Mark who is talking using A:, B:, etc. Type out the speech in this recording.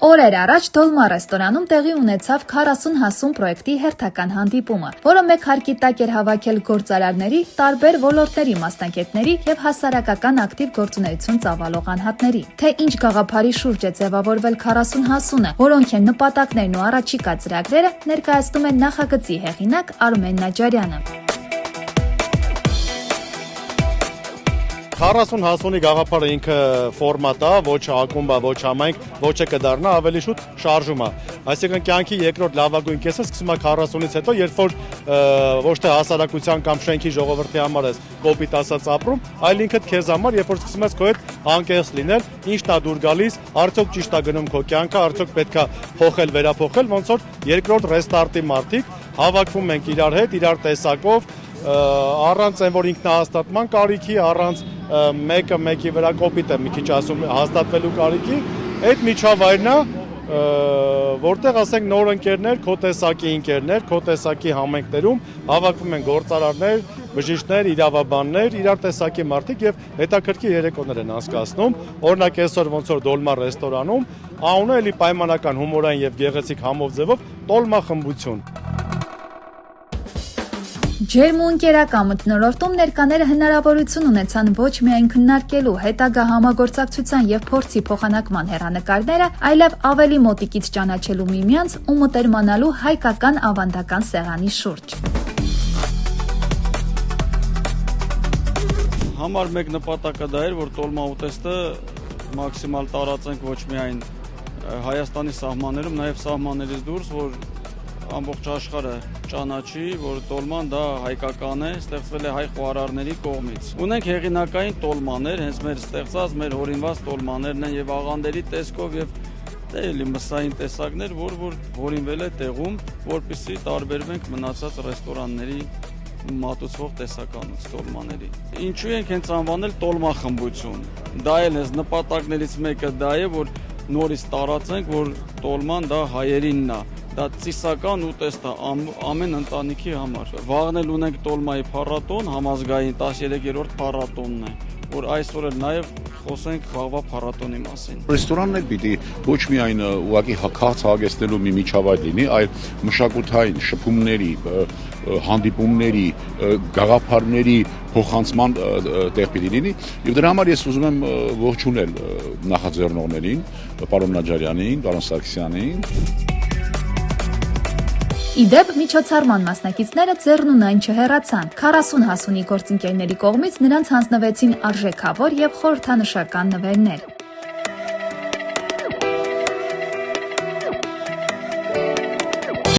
A: Օրեր առաջ Դոլմա ռեստորանում տեղի ունեցավ 40 հասուն պրոյեկտի հերթական հանդիպումը, որը մեկ հարկի տակ էր հավաքել գործարարների, տարբեր ոլորտների մասնագետների եւ հասարակական ակտիվ գործունեություն ծավալող անհատների։ Թե ինչ գաղափարի շուրջ է ձևավորվել 40 հասունը, որոնք են նպատակներն ու առաջիկա ծրագրերը, ներկայացնում է նախագծի հեղինակ Արմեն Նաջարյանը։
B: 40 հասունի գաղափարը ինքը ֆորմատ է, ոչ ակումբ է, ոչ համայնք, ոչ է կդառնա, ավելի շուտ շարժում է։ Այսինքն կյանքի երկրորդ լավագույն կեսը սկսում է 40-ից հետո, երբ որ ոչ թե հասարակության կամ շենքի ժողովրդի համար ես կոպիտ ասած ապրում, այլ ինքդ քեզ համար, երբ որ սկսում ես քո հետ անկեղծ լինել, ինչն է դուր գալիս, արդյոք ճիշտ է գնում քո կյանքը, արդյոք պետք է փոխել, վերափոխել, ոնց որ երկրորդ ռեստարտի մարդիկ հավաքվում ենք իրար հետ, իրար տեսակով, առանց այն որ ինքնահաստատման կարիքի, առանց մեկը մեկի վրա կոպիտ է մի քիչ ասում հաստատվելու կարիքի, այդ միջավայրն է, որտեղ ասենք նոր ընկերներ, քո տեսակի ընկերներ, քո տեսակի համայնքներում հավաքվում են գործարարներ, բժիշկներ, իրավաբաններ, իրար տեսակի մարդիկ եւ հետաքրքիր երեկոներ են անցկացնում։ Օրինակ այսօր ոնց որ Դոլմա ռեստորանում անունը էլի պայմանական հումորային եւ գեղեցիկ համով ձևով Տոլմա խմբություն։
A: Ջերմ ու ընկերական մթնոլորտում ներկաները հնարավորություն ունեցան ոչ միայն քննարկելու հետագա համագործակցության եւ փորձի փոխանակման հեռանկարները, այլև ավելի մոտիկից ճանաչելու միմյանց ու մտերմանալու հայկական ավանդական սեղանի շուրջ։
C: Համար մեկ նպատակը դա էր, որ Տոլմա ուտեստը մաքսիմալ տարածենք ոչ միայն Հայաստանի սահմաններում, նաեւ սահմաններից դուրս, որ ամբողջ աշխարհը ճանաչի, որ Տոլման դա հայկական է, ստեղծվել է հայ խոհարարների կողմից։ Ունենք հեղինակային տոլմաներ, հենց մեր ստեղծած, մեր հորինված տոլմաներն են եւ աղանդերի տեսքով եւ էլի մսային տեսակներ, որ հորինվել է տեղում, որպեսզի տարբերվենք մնացած ռեստորանների մատուցվող տեսականից տոլմաների։ Ինչու ենք հենց անվանել Տոլմա խմբություն։ Դա էլ հենց նպատակներից մեկը դա է, որ նորից տարածենք, որ Տոլման դա հայերինն է։ Դա ծիսական ուտեստ է ամեն ընտանիքի համար։ Վաղն էլ ունենք Տոլմայի փառատոն, համազգային 13-րդ փառատոնն է, որ այսօր էլ նաև խոսենք վաղվա փառատոնի մասին։
D: Ռեստորանն էլ պիտի ոչ միայն ուղղակի քաղաք հագեցնելու մի միջավայր լինի, այլ մշակութային շփումների, հանդիպումների, գաղափարների փոխանցման տեղ պիտի լինի, եւ դրա համար ես ուզում եմ ողջունել նախաձեռնողներին, պարոն Նաջարյանին, պարոն Սարգսյանին։
A: Իդեպ միջոցառման մասնակիցները ձեռնունայն չհեռացան։ 40 հասունի գործընկերների կողմից նրանց հանձնվեցին արժեքավոր եւ խորհրդանշական նվերներ։